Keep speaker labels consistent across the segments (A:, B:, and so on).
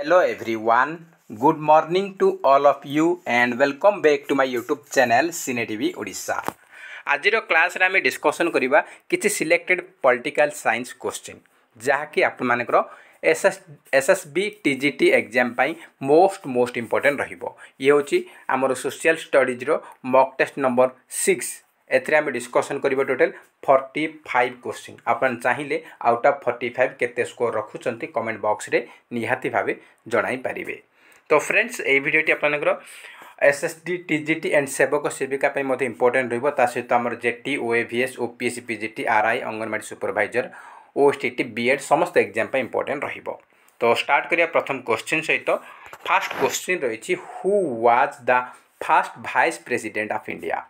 A: Hello everyone, good morning to all of you and welcome back to my YouTube channel Cine TV Odisha. आजिर class रे आमे discussion करिबा किछि selected political science question जहाँकि आपण मानकर एसएसबी टीजीटी एग्जाम पाई most important रहिबो। ये होची हमर सोशल स्टडीज रो मॉक टेस्ट नंबर 6 एथरे आमे डिस्कशन करिबा टोटल 45 क्वेश्चन। आपण चाहिए आउट ऑफ 45 केते स्कोर रखुचंती कमेंट बॉक्स रे निहाती भाबे जणाई पारिबे। तो फ्रेंड्स ए वीडियोटी आपनकर एसएसडी टीजीटी एंड सेवक सेविका पे मते इंपोर्टेंट रहिबो। ता सहित हमर JT OAVS OPSC PGT RI anganwadi supervisor OSTT B Ed समस्त एग्जाम पे इंपोर्टेंट रहिबो। तो स्टार्ट करिया प्रथम क्वेश्चन सहित फर्स्ट क्वेश्चन रहिछि who was the first vice president of India.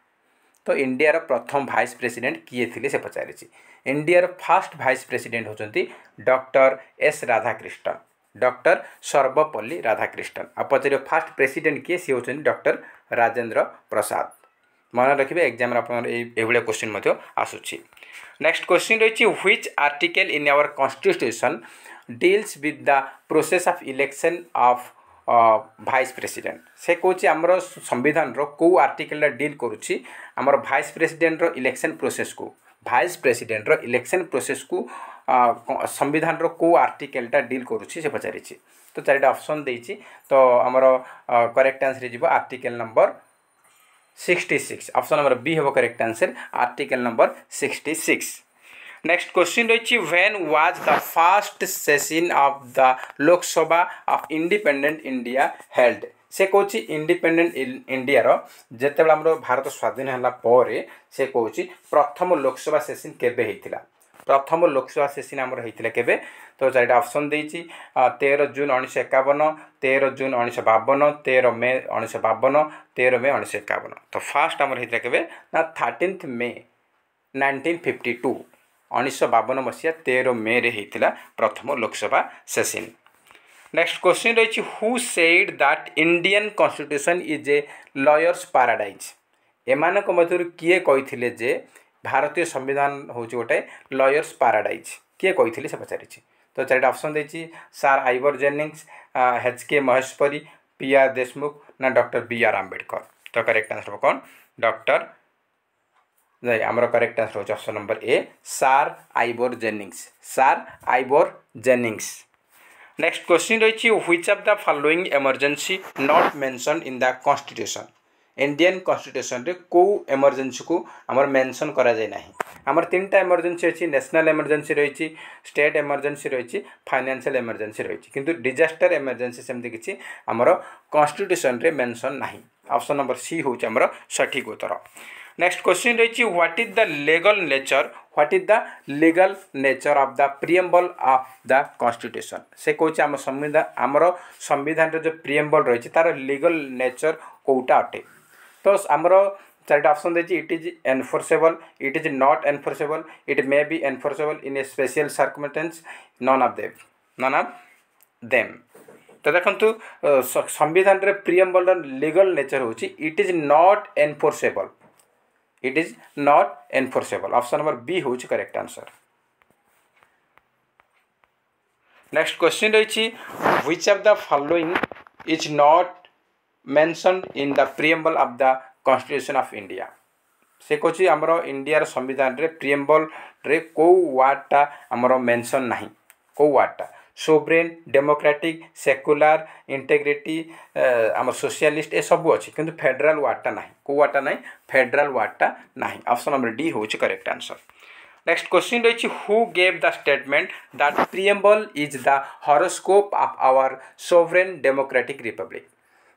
A: तो इंडिया रो प्रथम वाइस प्रेसिडेंट किए थिले से पचारिछि। इंडिया रो फर्स्ट वाइस प्रेसिडेंट होचंती doctor S Radhakrishnan, doctor Sarvepalli Radhakrishnan. आ पचारियो फर्स्ट प्रेसिडेंट किए सी होचंती डॉक्टर राजेंद्र प्रसाद। मन रखिबे एग्जाम रे आपन एभले क्वेश्चन मध्ये आसुछि। नेक्स्ट क्वेश्चन रहिछि which article in our constitution deals with the process of election of vice president. से कहूँ आमर संविधान रो को आर्टिकल डील करुच्ची आमर भाइस प्रेसिडेंट रो इलेक्शन प्रोसेस को, भाइस प्रेसिडेंट रो इलेक्शन प्रोसेस को संविधान रो को आर्टिकल डील करुच्ची से पचारि। तो चारिटा ऑप्शन देइछि। तो आमर करेक्ट आंसर जीवो article number 66। Option number B हेबो correct answer article number 66। Next question रही when was the first session of the Lok Sabha of independent India held. से कहूँ इंडिपेंडेंट इंडिया रो जेते बेला हमरो भारत स्वाधीन हला परे से कहूँ प्रथम लोकसभा सेशन केबे हेतिला। प्रथम लोकसभा सेशन हमर हेतिला केबे। तो चारिटा ऑप्शन देइछि 13 जून 1951, 13 जून 1952, 13 मे 1952, 13 मे 1951। तो फर्स्ट हमर हेतिला केबे ना 13 मे 1952 1952 मसीहा 13 मे रे हेतिला प्रथम लोकसभा सेशन। नेक्स्ट क्वेश्चन रही who said that Indian constitution is a lawyers paradise. एमानक मध्यरु किए कहिथिले जे भारतीय संविधान होची गोटे लॉयर्स पैराडाइज किए कहिथिले से पचारिछि। तो चारिटा ऑप्शन देछि sir Ivor Jennings, H K. Maheshwari, P R. Deshmukh ना डॉक्टर बी.आर. आंबेडकर। तो करेक्ट आंसर कौन डॉक्टर आमर करेक्ट आंसर हो option number A sir Ivor Jennings, sir Ivor Jennings. Next question रही which of the following emergency not mention in the constitution. Indian constitution रे को emergency को आमर mention करा जाय नाही। आमर तीनटा इमरजेंसी अछि, नेशनल इमरजेंसी रही, स्टेट इमरजेंसी रही, फाइनेंशियल इमरजेंसी रही, किंतु डिजास्टर इमरजेंसी सेमति किछि आमर कॉन्स्टिट्यूशन रे मेंशन नाही। ऑप्शन नंबर सी होछि आमर सठिक उत्तर। नेक्स्ट क्वेश्चन रही what is the legal nature, what is the legal nature of the preamble of the constitution. से कहूँ आम संविधान जो प्रिएम्बल रही तार लीगल नेचर कोटा अटे। तो आमर चारिटा ऑप्शन देछि it is enforceable, it is not enforceable, it may be enforceable in a special circumstance, none of them. तो देखंतु संविधान रे प्रिएम्बल लीगल नेचर होछि it is not enforceable, it is not enforceable. Option number B होछि correct answer. Next question रही which of the following is not mentioned in the preamble of the constitution of India. से कहछि हमरो India संविधान रे preamble रे को वार्डटा हमरो मेंशन नाही। को वार्डटा सोवरेन, डेमोक्रेटिक, सेक्युलर, इंटेग्रिटी, आम सोशलिस्ट ए सब अच्छी किंतु फेडरल वार्डटा नाही। को वार्डटा नाही, फेडरल वार्डटा नाही। ऑप्शन नंबर डी होछि करेक्ट आंसर। नेक्स्ट क्वेश्चन रही who gave the statement that preamble is the horoscope of our sovereign democratic republic.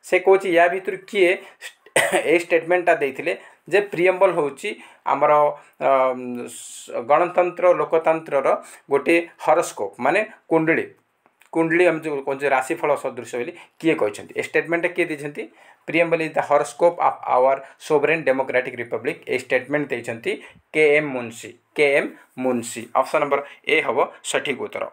A: से कहछि या भितर किए ए स्टेटमेंटटा देइथिले जे प्रिएम्बल होछि आमर गणतंत्र लोकतंत्र गोटे हॉरोस्कोप माने कुंडली, कुंडली हम जो कौन राशिफल सदृश बोली किए कहते स्टेटमेंट किए देते preamble is the horoscope of our sovereign democratic republic. ए स्टेटमेंट देते K M. Munshi, K M. Munshi. Option number A हम सठिक उत्तर।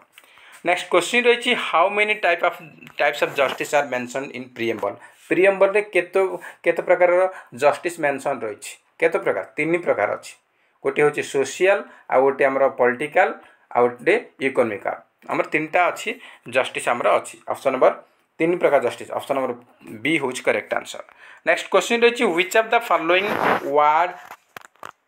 A: नेक्स्ट क्वेश्चन रही how many types of justice are mention in preamble. Preamble रे केते प्रकार जस्टिस मेंशन रही, केते प्रकार, 3 प्रकार अच्छी। गोटे हूँ सोशियल, आ गोटे आमर पॉलिटिकल, आ गोटे इकोनॉमिकल। आमर 3टा अच्छी जस्टिस आमर अच्छी। ऑप्शन नंबर तीन प्रकार जस्टिस ऑप्शन नंबर बी होच करेक्ट आंसर। नेक्स्ट क्वेश्चन रही which of the following word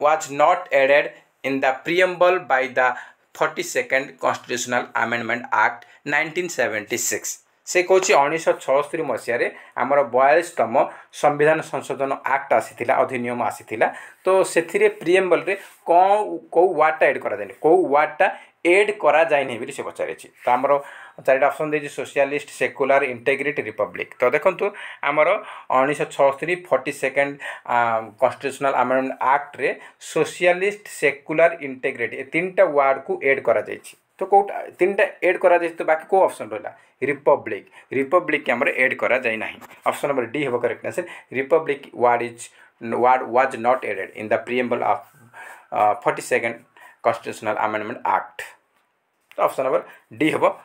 A: was not added in the preamble by the 42nd Constitutional Amendment Act 1976 से कौन 1976 मसीह आमर 42तम संविधान संशोधन आक्ट आसी अधिनियम आसी तो से प्रिएम्बल रे कौ वार्डटा एड करा जाए कौ वार्डटा एड करा जाए से पचारे तो आमर चारिटा ऑप्शन देछि सोशलिस्ट सेक्युलर इंटेग्रिटी रिपब्लिक तो देखंतु आमर 1976 42nd कॉन्स्टिट्यूशनल अमेंडमेंट एक्ट रे सोशलिस्ट सेक्युलर इंटेग्रिटी तीनटा वर्ड को ऐड करा जायछि तो कोटा तीनटा ऐड करा जायछि तो बाकी को ऑप्शन रहला रिपब्लिक रिपब्लिक के हमर ऐड करा जाय नाही ऑप्शन नंबर डी हेबो correct answer republic word was not added in the preamble of 42nd constitutional amendment act तो ऑप्शन नंबर डी हेबो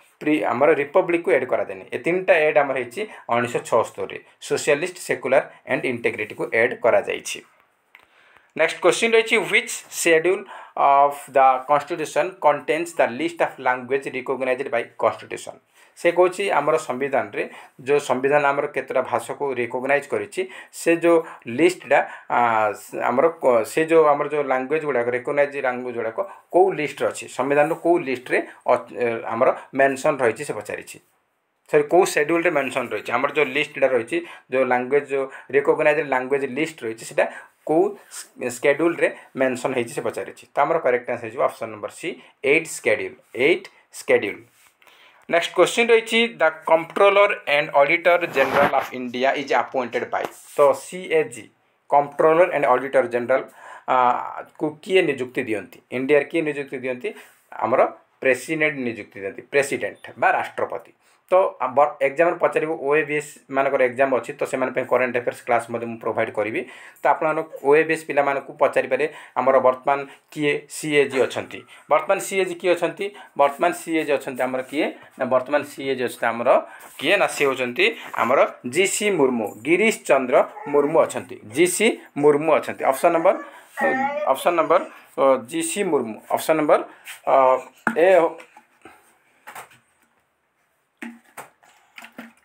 A: आमर रिपब्लिक को ऐड करा देनी ए तीनटा ऐड आमर हेछि 1976 सोशलिस्ट सेक्युलर एंड इंटेग्रिटी को ऐड करा जायछि। नेक्स्ट क्वेश्चन रही which schedule of the constitution contains the list of language recognized by constitution से कौची आमर संविधान रे जो संविधान आमर केतरा भाषा को रिकॉग्नाइज करिछि से जो लिस्टटा आमर से जो आमर जो लैंग्वेज गुडा रिकॉग्नाइज लैंग्वेज गुडा को लिस्ट अछि संविधान रो को लिस्ट रे आमर मेंशन रहिछि से पचारिछि सॉरी को शेड्यूल रे मेंशन रहिछि आमर जो लिस्टटा रहिछि जो लैंग्वेज जो रिकॉग्नाइज लैंग्वेज लिस्ट रहिछि सेटा को शेड्यूल रे मेंशन हेछि से पचारिछि त आमर करेक्ट आंसर हिजो option number C 8 schedule. Next question रही the controller and auditor general of India is appointed by तो CAG controller and auditor general को किए नियुक्ति दियंती इंडिया किए नियुक्ति दियंती आमर प्रेसिडेंट नियुक्ति दियंती प्रेसिडेंट बा राष्ट्रपति तो एग्जाम पचार OABS मानकर एग्जाम अच्छी तो से करेन्ट अफेयर्स क्लास प्रोवाइड करी तो आप OABS पिला मानकु पचारि पारे आमर वर्तमान किए CAG अच्छी वर्तमान CAG किए अच्छी वर्तमान CAG अच्छी आमर किए वर्तमान CAG अच्छे आमर किए ना सी होचंती आमर GC मुर्मू गिरीश चंद्र मुर्मू अच्छी GC मुर्मू अच्छी option number GC Murmu option number ए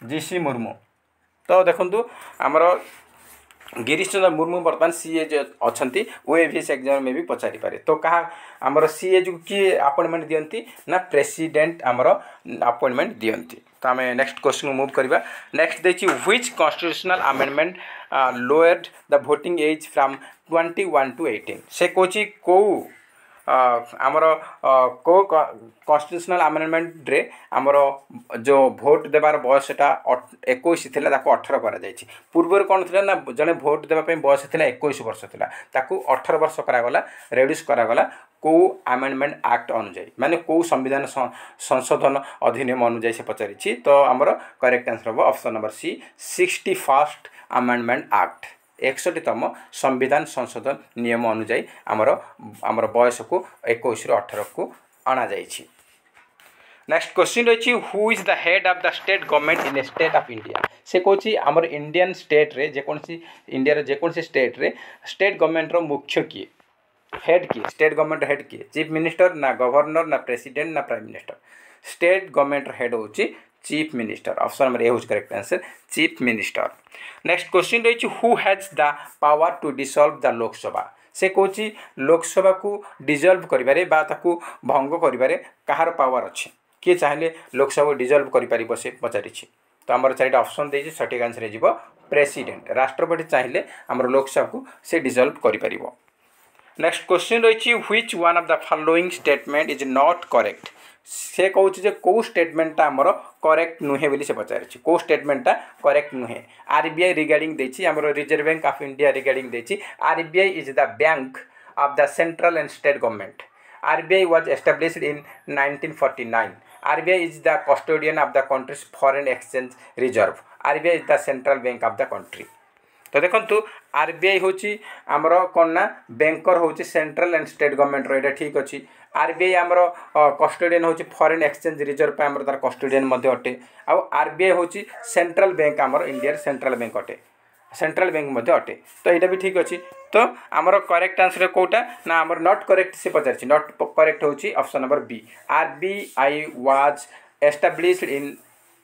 A: GC मुर्मू तो देखंतु आमर गिरीश चंद्र मुर्मू वर्तमान CAG अच्छी OABS एग्जाम में भी पचारि पारे तो कहा आमर CAG को किए अपॉइंटमेंट दियंती ना प्रेसिडेंट आमर अपॉइंटमेंट दियंती तो आम नेक्स्ट क्वेश्चन मूव करबा नेक्स्ट देछि which constitutional amendment lowered the voting age from 21 to 18 से कोची को आमर को कॉन्स्टिट्यूशनल अमेंडमेंट रे आमर जो भोट देवार बयसटा 21 थिला ताको 18 करा जायछि पूर्व कोन थिला ना जने भोट देबा पे बयस थिला 21 वर्ष थिला ताको 18 वर्ष करा गला रेड्यूस करा गला को अमेंडमेंट एक्ट अनुसार माने को संविधान संशोधन अधिनियम अनुसार से पचारिछि तो आमर करेक्ट आंसर हो option number C 61st amendment act 61तम संविधान संशोधन नियम अनुसार आमर बयस को 21 ରୁ 18 को आना जाइछि। नेक्स्ट क्वेश्चन रही who is the head of the state government in state of India से कहछि आमर इंडियन स्टेट रे जेकोसी इंडिया रे जेकोसी स्टेट रे स्टेट गवर्नमेंट रो मुख्य किए हेड किए स्टेट गवर्नमेंट हेड किए चीफ मिनिस्टर ना गवर्नर ना प्रेसिडेंट ना prime minister state government head होछि chief minister option number A होज correct answer chief minister. Next question रही who has the power to dissolve the Lok Sabha से कहछि लोकसभा को डिसॉल्व करिबारे बा ताकू भंग करिबारे कहार पावर अछि किए चाहिले लोकसभा को डिसॉल्व करि परिबो से पचारिछि तो हमर चारिटा ऑप्शन देछि सटीक आंसर हे जिवो प्रेसिडेंट राष्ट्रपति चाहिले हमर लोकसभा को से डिसॉल्व करि परिबो। नेक्स्ट क्वेश्चन रही which one of the following statement is not correct से कहूँ जे कौ स्टेटमेंटा आमर करेक्ट नुहे बोली से पचारि कौ स्टेटमेंटा करेक्ट नुहे RBI रिगार्डिंग देछि आमर Reserve Bank of India regarding देछि RBI is the bank of the central and state government RBI was established in 1949 RBI is the custodian of the country's foreign exchange reserve RBI is the central bank of the country तो देखंतु RBI होची आमर कोन ना banker होची central and state government रो एटा ठीक अछि RBI आमर custodian होची फॉरेन एक्सचेंज रिजर्व पे आमर तार कस्टोडियन मध्ये अटे आ RBI होची सेंट्रल बैंक आमर इंडिया सेंट्रल बैंक अटे सेंट्रल बैंक मध्ये अटे तो एटा भी ठीक अछि तो आमर करेक्ट आंसर कोटा ना आमर नॉट करेक्ट से पचारछि नॉट करेक्ट होची option number B RBI was established in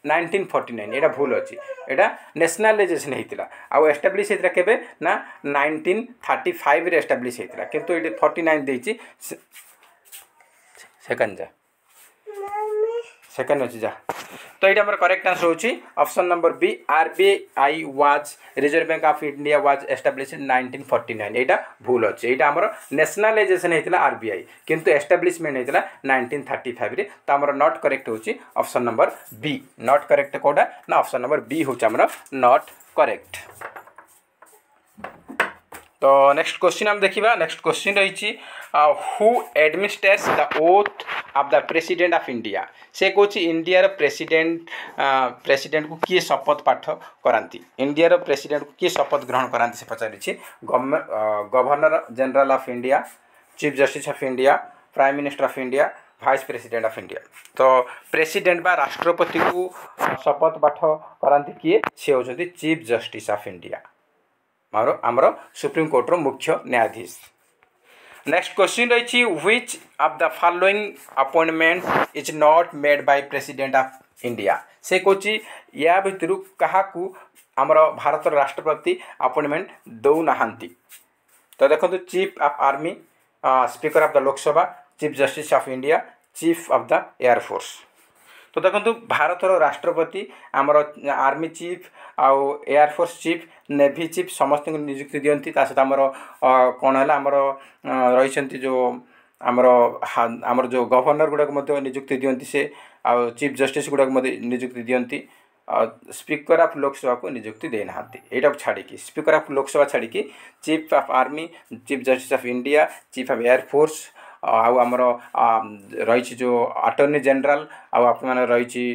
A: 1949 एटा भूल अच्छी एटा नेशनलाइजेशन होता आउ एस्टाब्लीश होता केबे ना 1935 रे एस्टाब्लीश होता किंतु ये 49 देछि सेकंड अच्छी जा तो ये आम करेक्ट आंसर होची option number B RBI was Reserve Bank of India was established 1949 एटा भूल अच्छे एटा आम नेशनलाइजेशन होता आरबीआई किंतु एस्टाब्लिशमेंट होता 1935 रे तो आम नॉट करेक्ट होची option number B not correct कोडा ना ऑप्शन नंबर बी होची आम नॉट करेक्ट। तो नेक्स्ट क्वेश्चन हम देखिबा नेक्स्ट क्वेश्चन रही who administrates the oath of the president of India से कौच इंडिया प्रेसिडेंट को किए शपथ पाठ करांती इंडिया प्रेसिडेंट को किए शपथ ग्रहण करांती से पचारि governor general of India chief justice of India prime minister of India vice president of India. तो प्रेसिडेंट बा राष्ट्रपति को शपथ पाठ करांती किए से होचंती चीफ जस्टिस ऑफ इंडिया आमर सुप्रीम कोर्टर मुख्य न्यायाधीश। नेक्स्ट क्वेश्चन रही which of the following appointment is not made by president of India से कौची या भितर क्या आमर भारत राष्ट्रपति अपॉइंटमेंट दौ नाहांती। तो देखो chief of army speaker of the Lok Sabha chief justice of India chief of the air force. तो देखो भारत राष्ट्रपति आमर आर्मी चीफ आउ एयरफोर्स चीफ नेवी चीफ समस्त नियुक्ति दियंती सहित आमर कौन है आमर रही जो आमर जो गवर्नर गुड़ाक नियुक्ति दियंती से आउ चीफ जस्टिस गुड़ाक नियुक्ति दियंती स्पीकर ऑफ लोकसभा को नियुक्ति देना यहाँ छाड़ी स्पीकर ऑफ लोकसभा छाड़ी chief of army chief justice of India chief of air force आउ आमर रही जो अटर्नी जनरल आप रही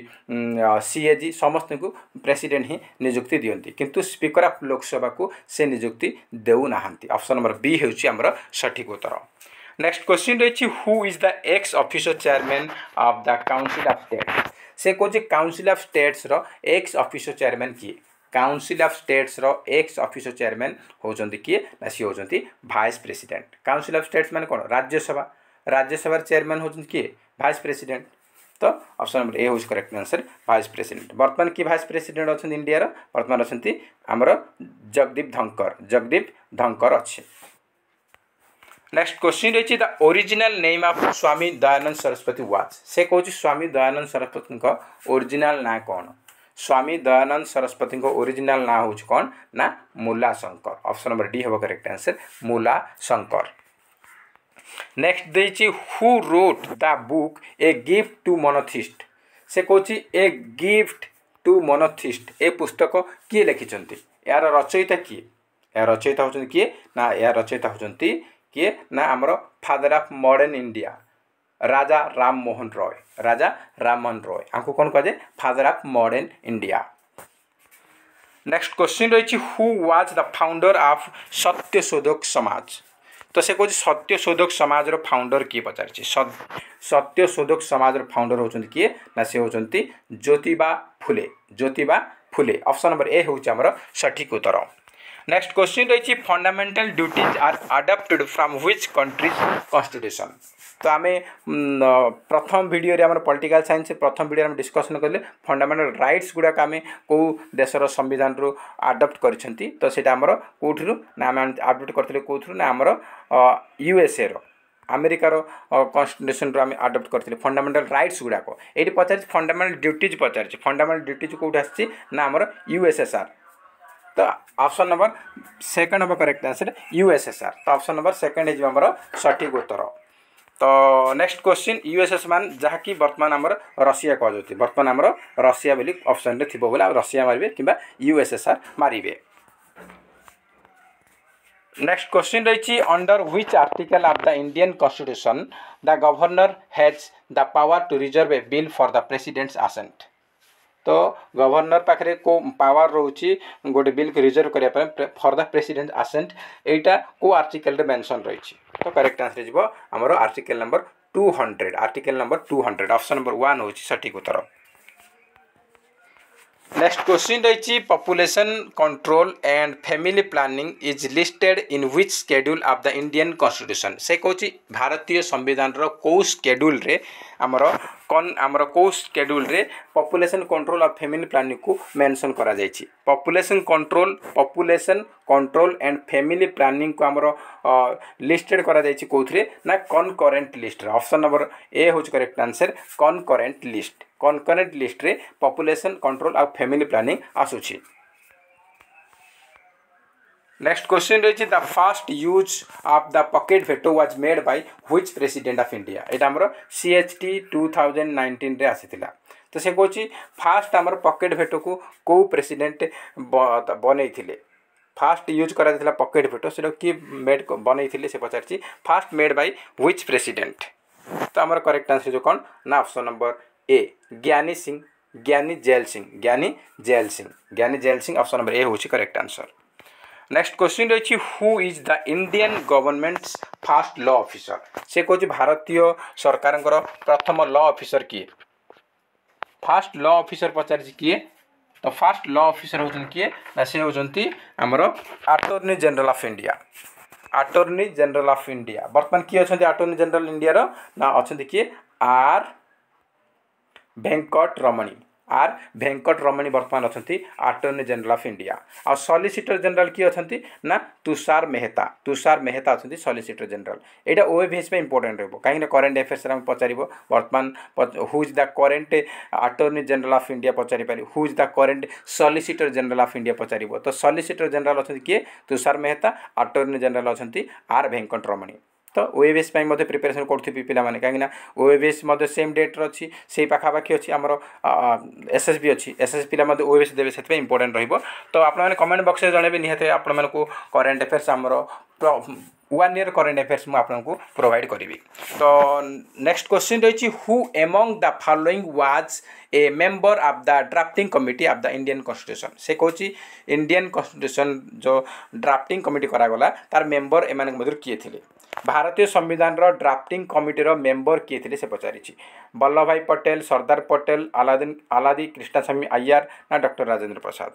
A: सीएजी समस्त को प्रेसिडेंट ही नियुक्ति दियंती किंतु स्पीकर ऑफ लोकसभा को से नियुक्ति देउना ऑप्शन नंबर बी होची आमर सठिक उत्तर। नेक्स्ट क्वेश्चन रही who is the ex officer chairman of the council of states से कौन काउंसिल ऑफ स्टेट्स रो एक्स ऑफिसर चेयरमैन किए काउंसिल ऑफ स्टेट्स रो एक्स ऑफिसर चेयरमैन होचंती किए ना सी होचंती vice president. Council of states माने कोन राज्यसभा चेयरमैन होचंती किए वाइस प्रेसिडेंट। तो ऑप्शन नंबर ए होच करेक्ट आंसर वाइस प्रेसिडेंट। वर्तमान की वाइस प्रेसिडेंट अच्छा इंडिया वर्तमान अच्छा आमर जगदीप धनकर अच्छे। नेक्स्ट क्वेश्चन रही the original name of Swami Dayanand Saraswati was से कौन स्वामी दयानंद सरस्वती ओरिजिनल ना कौन स्वामी दयानंद सरस्वती ओरिजिनल ना हूँ कौन ना Mula Shankar. Option number D हम correct answer Mula Shankar. Next देखिए who wrote the book a gift to monotheist से कौन ए गिफ्ट टू मोनोथिस्ट ए पुस्तक किए लिखिं यार रचयिता किए यार रचयिता होती किए ना यार रचयिता होती किए ना आमर father of modern India Raja Ram Mohan Roy आपको कौन कह जाए father of modern India. Next question रही who was the founder of Satyashodhak Samaj तो से कौन सत्यशोधक समाज रो फाउंडर किए पचार सत्यशोधक समाज रो फाउंडर होचंती किए ना से होचंती Jyotiba Phule. Option number A होची हमर सठिक उत्तर। नेक्स्ट क्वेश्चन रही fundamental duties are adopted from which countries constitution. तो आम प्रथम वीडियो आम पॉलिटिकल साइंस प्रथम वीडियो में डिस्कसन कले फंडामेंटल राइट्स गुड़ाक आम कौ देशर संविधान रु अडॉप्ट करछंती तो सेटा हमर कोठिरु ना आम अडॉप्ट करथिले कोठिरु ना हमर यूएसए रो अमेरिकार कॉन्स्टिट्यूशन रो आम अडॉप्ट करथिले फंडामेंटल राइट्स गुड़ाक एटी पचार फंडामेंटल ड्यूटीज पचार फंडामेंटल ड्यूटीज कोठी आछि ना हमर यूएसएसआर। तो ऑप्शन नंबर सेकंड हम करेक्ट आंसर यूएसएसआर। तो ऑप्शन नंबर सेकंड इज हमर सठिक उत्तर। तो नेक्स्ट क्वेश्चन यूएसएस मान जहाँकि वर्तमान आमर रशिया कहते वर्तमान आमर रशिया बोली ऑप्शन रे थिबो बोले रशिया मारिबे किंबा यूएसएसआर मारिबे। नेक्स्ट क्वेश्चन रही under which article of the Indian constitution the governor has the power to reserve a bill for the president's assent. तो गवर्नर पाखे को पावर रोची गोटे बिल को रिजर्व करने फॉर द प्रेसिडेंट असेंट एटा को article रे mention रही। तो करेक्ट आंसर जीवो हमरो article number 200 article number 200 option number 1 होची सठिक उत्तर। नेक्स्ट क्वेश्चन रही population control and family planning is listed in which schedule of the Indian constitution से कौन भारतीय संविधान रो को शेड्यूल रे हमरो कौन आमर को शेड्यूल रे population control of family planning को मेंशन करा जायछि। Population control and family planning को आमर लिस्टेड करा जायछि कोथरे ना कनकरेंट लिस्ट रे। ऑप्शन नंबर ए होच correct answer concurrent list. Concurrent list रे population control of family planning आसुछि। नेक्स्ट क्वेश्चन रही the first use of the pocket veto was made by which president of India. एटा हमर CHT 2019 रे आसीथिला। तो से कहछि फास्ट हमर पॉकेट वेटो को प्रेसिडेंट बनैथिले। फास्ट यूज करा दिथिला पॉकेट वेटो से कि मेड बनैथिले से पचारछि first made by which president. तो हमर करेक्ट आंसर जो कोन ना option number A Giani Zail Singh option number A होछि करेक्ट आंसर। नेक्स्ट क्वेश्चन रही who is the Indian government's first law officer. से कहछि भारतीय सरकार प्रथम लॉ ऑफिसर किए। फास्ट लॉ ऑफिसर पचारि किए तो फास्ट लॉ ऑफिसर होचन किए ना से होचंती हमर attorney general of India. Attorney general of India वर्तमान किए अछंती अटॉर्नी जनरल इंडिया रो ना अछंती किए आर वेंकट रमणी वर्तमान अच्छी अटॉर्नी जनरल ऑफ इंडिया। आ सॉलिसिटर जनरल किए अच्छी ना तुषार मेहता अच्छी सॉलिसिटर जनरल। एटा OAVS पे इंपोर्टेंट रहबो कहीं करेंट अफेयर्स हम पचारिबो वर्तमान who is the current attorney general of India पचारि पारि who is the current solicitor general of India पचारिबो। तो सॉलिसिटर जनरल अच्छी किए तुषार मेहता अटॉर्नी जनरल अच्छी आर वेंकट रमणी। तो OAVS प्रिपेरेसन करुथि पिला माने कहीं OAVS सेम डेट अच्छी से पाखापाखि अच्छी आमर SSB अच्छी SSB पिला OAVS देवे से इंपोर्टेंट रहिबो। तो आपने कमेंट बॉक्स में जनइबे निहाते आपण को करेंट अफेयर्स आमर 1 ईयर करेंट अफेयर्स मुझे आपको प्रोवाइड करी। तो नेक्स्ट क्वेश्चन रही हु एमंग द following was a member of the drafting committee of the Indian constitution. से कहूँ इंडियन कॉन्स्टिट्यूशन जो ड्राफ्टिंग कमिटी करागला तार मेंबर एम किए थे। भारतीय संविधान रो ड्राफ्टिंग कमिटी रो मेंबर किए थे से पचारि वल्लभ भाई पटेल, सरदार पटेल, आलादी कृष्णस्वामी अय्यर ना doctor Rajendra Prasad.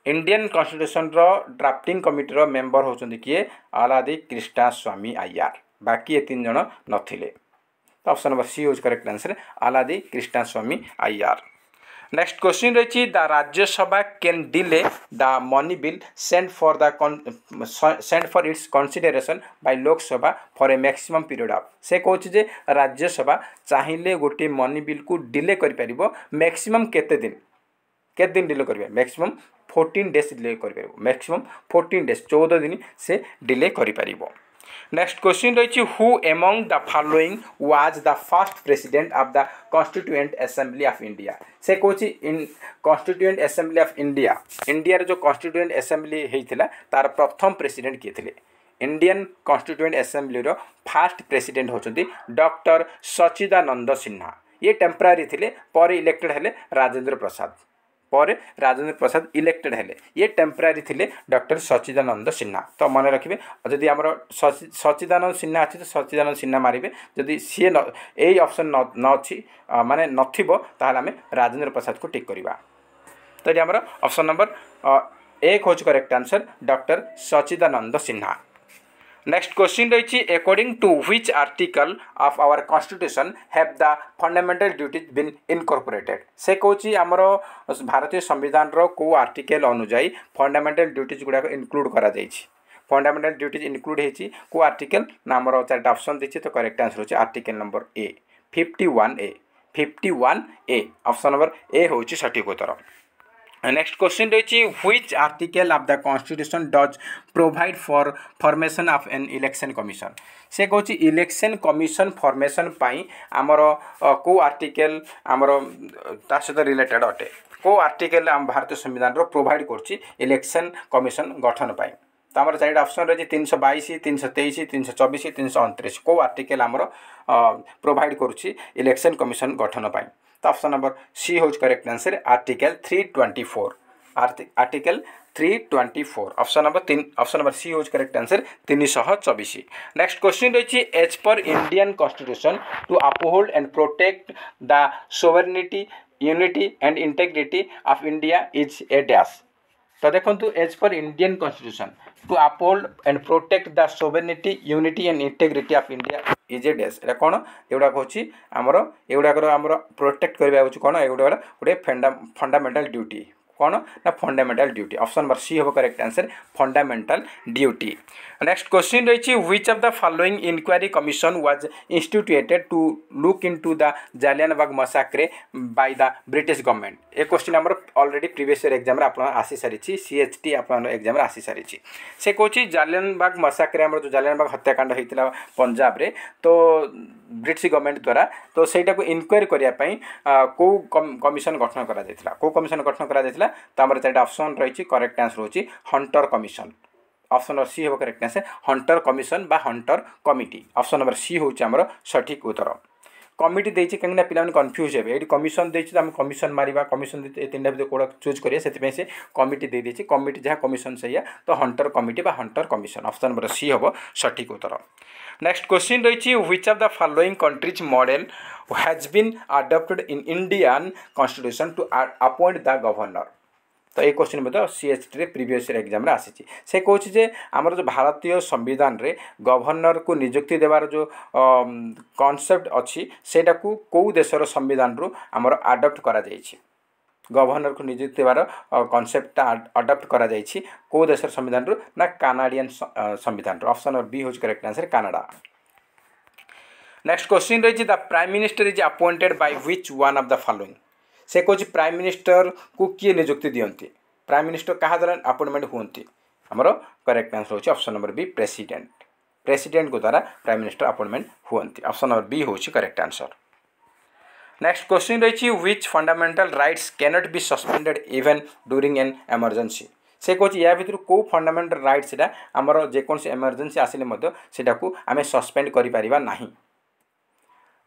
A: Indian constitution रो ड्राफ्टिंग कमिटी रो मेंबर होचंदी किए आलादी कृष्णस्वामी अय्यर। बाकी ये 3 जन नथिले। तो option number C is correct answer Alladi Krishnaswami Iyer. Next question रही the Rajya Sabha can delay the money bill send for its consideration by Lok Sabha for a maximum period of. से कहूँ जे राज्यसभा चाहिए गोटे मनी बिल को डिले कर मैक्सिमम केते दिन डिले कर मैक्सिमम 14 डेज डिले कर मैक्सिमम 14 डेज 14 दिन से डिले कर। नेक्स्ट क्वेश्चन रही हु एमंग द following was the first president of the constituent assembly of India. से कहूँ इन कॉन्स्टिट्यूएंट असेंबली ऑफ इंडिया जो कॉन्स्टिट्यूएंट असेंबली होता तार प्रथम प्रेसिडेंट किए थे। इंडियन कॉन्स्टिट्यूएंट असेंबली रो फास्ट प्रेसिडेंट होचंती डॉक्टर सच्चिदानंद सिन्हा। ये टेम्परारी थे पर इलेक्टेड हेले राजेंद्र प्रसाद इलेक्टेड हेले। ये टेम्परारी थे डॉक्टर सच्चिदानंद सिन्हा। तो मन रखिए जदि आमर सच्चिदानंद सिन्हा अच्छी तो सच्चिदानंद सिन्हा मारे जदि सी यही ऑप्शन न अच्छी माने नथिबो ताहले आमे राजेंद्र प्रसाद को टिक करवा। तो ये आमर ऑप्शन नंबर 1 होच correct answer doctor Sachchidanand Sinha. Next question रही according to which article of our constitution have the fundamental duties been incorporated. से कहूँ आमर भारतीय संविधान रो को आर्टिकल अनुजाई फंडामेंटल ड्यूटीज गुड़ाक इनक्लूड करा जायछि। फंडामेंटल ड्यूटीज इनक्लूड होती को आर्टिकल ना आमर 4टा ऑप्शन देछि। तो करेक्ट आंसर होछि article number A 51A option number A होछि सठिक उत्तर। नेक्स्ट क्वेश्चन रही which article of the constitution does provide for formation of an election commission. से कहूँ इलेक्शन कमिशन फॉर्मेशन पाई आमर को आर्टिकल आमर ता सहित रिलेटेड अटे को आर्टिकल आम भारतीय संविधान रो प्रोवाइड करछि इलेक्शन कमिशन गठन पाई। तो आमर 4टा ऑप्शन रही 322, 323, 324, 329 को आर्टिकल आमर प्रोवाइड करुछि इलेक्शन कमिशन गठन पाई। तो ऑप्शन नंबर सी होज correct answer article 324 article 324 option number C होज करेक्ट आंसर 324। नेक्स्ट क्वेश्चन रही as per Indian constitution to uphold and protect the sovereignty unity and integrity of India is a dash. तो देखो as per Indian constitution to uphold and protect the sovereignty unity and integrity of India is a dash एटा कौन एगुड़ा हूँ आमर एगुड़ाकर आमर protect करवा हूँ कौन एगुड़ा गोटे फंडामेंटल ड्यूटी कौन ना fundamental duty option number C हम correct answer fundamental duty. Next question रही which of the following inquiry commission was instituted to look into the Jallianwala Bagh massacre by the British government. ए question आमर already previous year exam आप आसी सारी CHT आप exam आसी सारी से कहूँ जालियानबाग मसाक्रे आमर जो जालियानबाग हत्याकांड होता पंजाब रे तो ब्रिटिश गवर्नमेंट द्वारा तो सहीटा को इनक्वायरी करने कौ कमिशन गठन करा कौ कमिशन गठन करा तो आम चार ऑप्शन रही करेक्ट आंसर होची Hunter commission option number C हम करेक्ट आंसर हंटर कमिशन बा Hunter committee option number C होची आमर सठिक उत्तर। कमिटी देछि कहीं पिला कन्फ्यूज हे ये कमिशन देछि आम कमिशन मारिबा कमिशन तीन भितर कौड़ा चूज करिए से कमिटी दे देछि कमिटी जहाँ कमिशन से तो हंटर कमिटी बा Hunter commission option number C हम सठिक उत्तर। नेक्स्ट क्वेश्चन रही which of the following countries model has been adopted in Indian constitution to appoint the governor. तो ये क्वेश्चन मतलब सीएचटी प्रीवियस ईयर एग्जाम आसी से कहूँ जे आमर जो भारतीय संविधान रे गवर्नर को नियुक्ति देवार जो कॉन्सेप्ट अच्छी सेटा को कौ देशर संविधान रु आमर अडॉप्ट करा जाइछि गवर्नर को नियुक्ति देवार कॉन्सेप्ट अडॉप्ट करा जाइछि कौ देशर संविधान रु ना कनाडियन संविधान रु ऑप्शन नंबर बी होज correct answer Canada. Next question रही the prime minister is appointed by which one of the following. से कहूँ प्राइम मिनिस्टर को किए नियुक्ति दियंती प्राइम मिनिस्टर क्या द्वारा अपॉइंटमेंट हुंती आमर करेक्ट आंसर होची option number B president president को द्वारा प्राइम मिनिस्टर अपॉइंटमेंट हुंती ऑप्शन नंबर बी होची करेक्ट आंसर। नेक्स्ट क्वेश्चन रही which fundamental rights cannot be suspended even during an emergency. से कहूँ या भितर कौ फंडामेंटल राइट्स आमर जेकोसी इमरजेंसी आसिले सेटा को आम सस्पेंड करि परिबा नाही।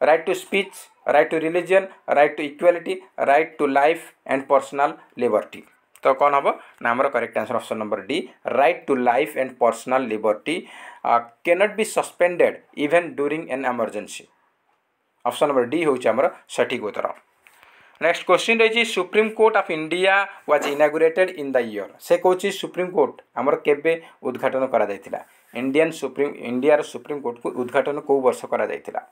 A: Right to speech right to religion right to equality right to life and personal liberty. तो कौन हम ना आमर correct answer option number D right to life and personal liberty cannot be suspended even during an emergency option number D होची आमर सठिक उत्तर। Next question रही supreme court of India was inaugurated in the year. से कहूँ supreme court आमर केबे उद्घाटन करा जायतिला इंडिया सुप्रीम कोर्ट को उद्घाटन कौ वर्ष करा जायतिला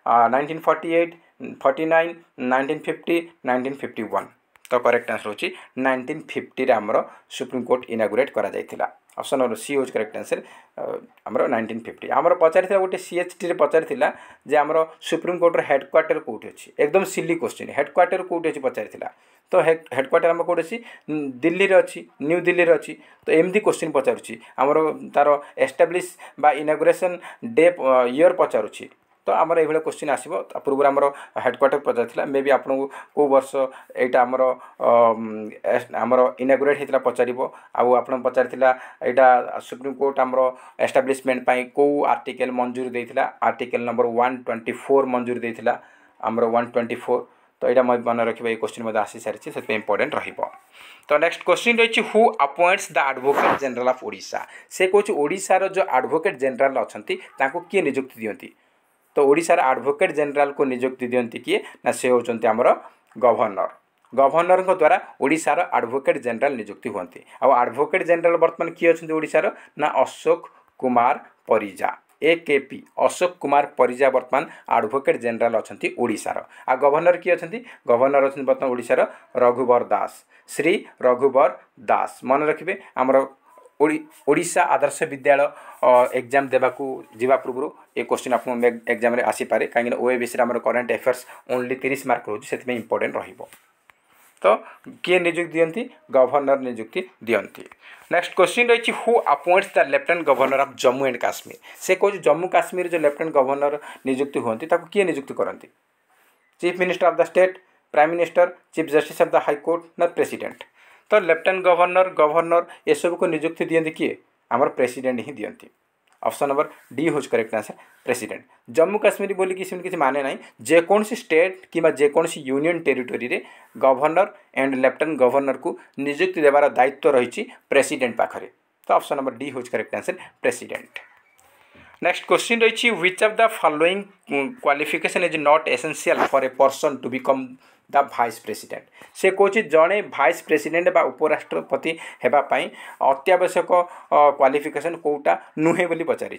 A: 1948 49 1950 1951। तो करेक्ट आंसर होची 1950 आमर सुप्रीम कोर्ट इनागुरेट करा जायतिला ऑप्शन नंबर सी होज करेक्ट आंसर आमर 1950। आमर पचारि गोटे सीएचटी रे पचारि जे आमर सुप्रीम कोर्ट हेडक्वार्टर कोठी अछि एकदम सिली क्वेश्चन हेडक्वार्टर कोठी अछि पचारि तो हेडक्वार्टर आम कौट अच्छी दिल्ली रे अच्छी न्यू दिल्ली रे अच्छी तो एमती क्वेश्चन पचारुछि आमर तार एस्टाब्लिश बा इनागुरेशन डे ईयर पचारुछि तो आमर ये क्वेश्चन आसो पूर्व आमर हेडक्वार्टर पचार मे बी आपको कौ वर्ष यहाँ आमर इनागुरेट होता पचार आप पचार यहाँ सुप्रीम कोर्ट आमर एस्टाब्लिशमेंट कौ आर्टिकल मंजूरी देता आर्टिकल नंबर 124 मंजूरी देता आमर 124 तो यहाँ मन रखा ये क्वेश्चन आसी सारी से इंपोर्टेंट रहिबो। तो नेक्स्ट क्वेश्चन रही who appoints the advocate general of Odisha. से कहूँ ओडिशार जो एडवोकेट जनरल अच्छा किए नियुक्ति दियंती तो ओडिशार एडवोकेट जनरल को नियुक्ति दियंती किए ना से होचंती आमर गवर्नर गवर्नर द्वारा ओडिशार एडवोकेट जनरल नियुक्ति हुंती आ एडवोकेट जनरल वर्तमान किए अच्छे ओडिशार ना अशोक कुमार परिजा AKP अशोक कुमार परिजा वर्तमान एडवोकेट जनरल अच्छा ओडिशार आ गवर्नर किए अच्छे गवर्नर अच्छा वर्तमान ओडिशार रघुवर दास श्री रघुवर दास मन रखिए आमर ओडिशा आदर्श विद्यालय एग्जाम देवाकू जीवा पूर्व ये क्वेश्चन आप एग्जाम आसीपे कहीं OABC आम करेन्ट अफेयर्स ओनली 30 मार्क रोचे से इंपोर्टेंट रहिबो। तो किए नियुक्ति दियंती गवर्नर नियुक्ति दियंती। नेक्स्ट क्वेश्चन रही who appoints the lieutenant governor of Jammu and Kashmir. से कहूँ जम्मू काश्मीर जो लेफ्टिनेंट गवर्नर नियुक्ति होती किए नियुक्ति करती chief minister of the state prime minister chief justice of the high court ना प्रेसिडेंट। तो लेफ्टिनेंट गवर्नर गवर्नर ये सब को नियुक्ति दियंती किए आमर प्रेसिडेंट ही दियंती ऑप्शन नंबर डी होज correct answer president. Jammu Kashmir बोली किसी माने ना जेकोसी स्टेट कि जेकोसी यूनियन टेरिटोरी रे गवर्नर एंड लेफ्टिनेंट गवर्नर को नियुक्ति देवार दायित्व रही प्रेसिडेंट पाखरे तो ऑप्शन नंबर डी होज correct answer president. Next question रही which of the following qualification is not essential for a person to become the vice president. से कहूँ जड़े भाइस प्रेसिडेंट बा उपराष्ट्रपति हेबापाई अत्यावश्यक क्वालिफिकेशन कौटा नुहे बोली पचारि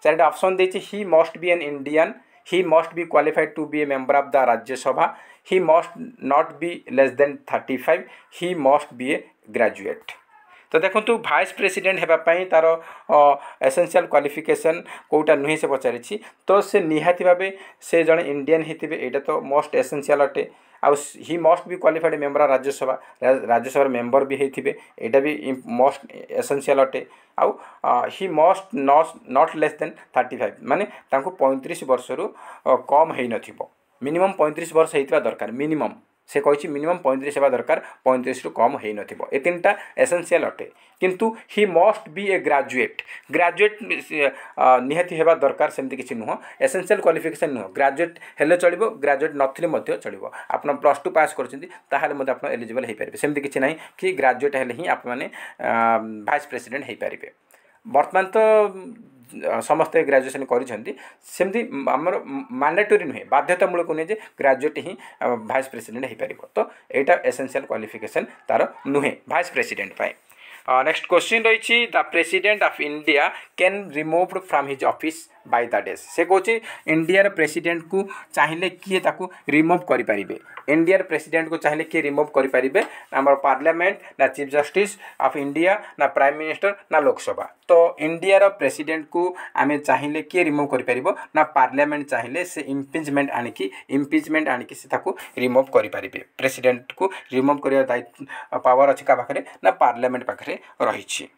A: चारिटा ऑप्शन देछि he must be an Indian, he must be qualified to be a member of the Rajya Sabha, he must not be less than 35, he must be a graduate। तो देखो vice president होगापाई तार essential qualification Kota नुहे से पचारि तो से निहाती भाव से जड़े इंडियन होते यहाँ तो मोस्ट एसेंशियल अटे। आउ ही must B qualified member of Rajya Sabha, Rajya Sabha member भी होते यहाँ भी मोस्ट एसेंशियल अटे। आउ he must not less than 35 माने तांको 35 वर्ष रु कम है नथिबो, मिनिमम 35 वर्ष होइतबा दरकार, मिनिमम से कही मिनिमम 35 होगा दरकार, 35 रु कम हो नथिबो। ए तीनटा एसेंशियल अटे। किंतु he must be a graduate, graduate निहाती होगा दरकार सेमती किसी नुह, एसेंशियल क्वालिफिकेशन नुह, ग्रेजुएट हेले चलिबो, ग्रेजुएट नथिले मध्य चलिबो। आपण +2 पास करछिंती ताहाले मध्य आपण एलिजिबल हे पारिबे, सेमती किछि नाही कि ग्रेजुएट हेले ही आपण माने वाइस प्रेसिडेंट हे पारिबे। वर्तमान तो समस्ते ग्रेजुएशन करमती आमर मैंडेटरी नुहे, बाध्यतामूलक नुहे जे ग्रेजुएट ही वाइस प्रेसिडेंट हो पार। तो यहाँ एसेंशियल क्वालिफिकेशन तार नुहे वाइस प्रेसिडेंट पाए। नेक्स्ट क्वेश्चन रही the president of India can removed from his office by the days. से कहे इंडिया प्रेसिडेंट को चाहिए किए ताकू रिमूव करें, इंडिया प्रेसिडेंट को चाहिए किए रिमूव करें, आम पार्लियामेंट ना चीफ जस्टिस ऑफ इंडिया ना प्राइम मिनिस्टर ना लोकसभा। तो इंडिया प्रेसिडेंट को आम चाहिए किए रिमूव करें ना पार्लियामेंट चाहिए से इम्पिचमेंट आनिकी से रिमूव करें। प्रेसिडेंट को रिमूव कर दायित्व पावर अच्छी का पाखे ना पार्लियामेंट पाखे रही।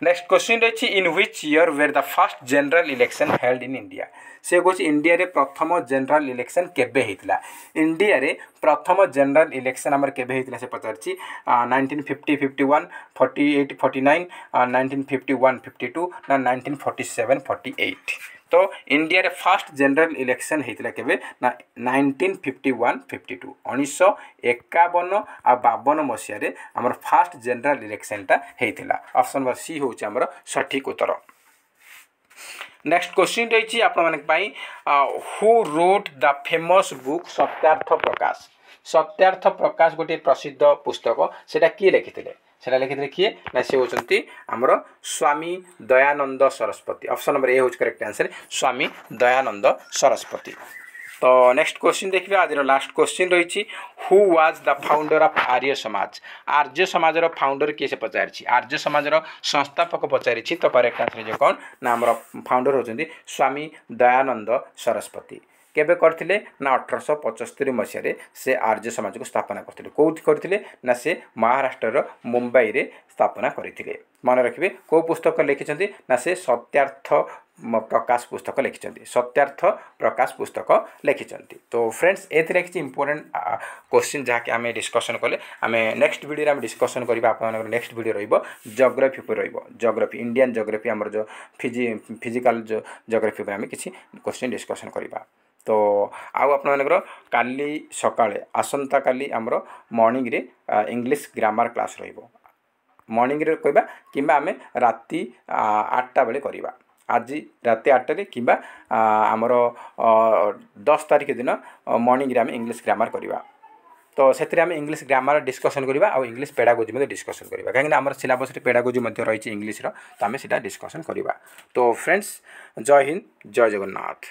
A: नेक्स्ट क्वेश्चन रही in which year were the first general election held in India. से कौन इंडिया रे प्रथम जनरल इलेक्शन केबे होता, इंडिया रे प्रथम जनरल इलेक्शन आमर केबे होता से पचारछि 1950, 51, 48, 49, 1951, 52 ना 1947, 48। तो इंडिया रे फर्स्ट जनरल इलेक्शन होता केबे ना 1951, 52 1951 आ 52 मसीह आमर फर्स्ट जनरल इलेक्शनटा होता। ऑप्शन नंबर सी हूँ आमर सठिक उत्तर। नेक्स्ट क्वेश्चन रही आपई who wrote the famous book Satyarth Prakash. Satyarth Prakash गोटे प्रसिद्ध पुस्तक, सेटा किए लिखिथिले, सेटा लिखिथिले किए ना से होचंती आमर Swami Dayanand Saraswati. Option number A होच करेक्ट आंसर, स्वामी दयानंद सरस्वती। तो नेक्स्ट क्वेश्चन देखिए आज लास्ट क्वेश्चन रही who was the founder of Arya Samaj. Arya समाज फाउंडर किए से पचारि, आर्य समाज संस्थापक पचारि। तो करेक्ट आंसर जो कौन ना आमर फाउंडर होचंती स्वामी दयानंद सरस्वती। केबे करथिले ना 1875 मसीह से आर्य समाज को स्थापना करथिले। कोउथि करथिले ना से महाराष्ट्र मुंबई रे स्थापना करथिले। मन रखिबे को पुस्तक लिखिछंती ना से सत्यार्थ प्रकाश पुस्तक लिखिछंती, सत्यार्थ प्रकाश पुस्तक लिखिछंती। तो फ्रेंड्स एथिरे किछि इंपोर्टेंट क्वेश्चन जहा कि आमे डिस्कशन कले, आमे नेक्स्ट वीडियो रे आमे डिस्कशन करबा। आपन नेक्स्ट वीडियो रहिबो ज्योग्राफी पर रहिबो, ज्योग्राफी इंडियन ज्योग्राफी हमर जो फिजिकल जो ज्योग्राफी पर आमे किछि क्वेश्चन डिस्कशन करबा। तो आउ आपनकर काली सकाळे आसंता काली आमर मॉर्निंग रे इंग्लिश ग्रामर क्लास रहिबो। मॉर्निंग रे कहबा किबा आमे राति 8टा बेले करबा। आज राति 8टा रे किबा आमर 10 तारिख दिन मॉर्निंग रे आमे इंग्लिश ग्रामर करबा। तो से आम इंग्लिश ग्रामर डिस्कसन करवा और इंग्लिश पेडागोजी डिस्कसन करवा, कहीं आम सिलेबस पेडागोजी रही इंग्लिश तो आम से डिस्कसन करवा। तो फ्रेंड्स जय हिंद, जय जगन्नाथ।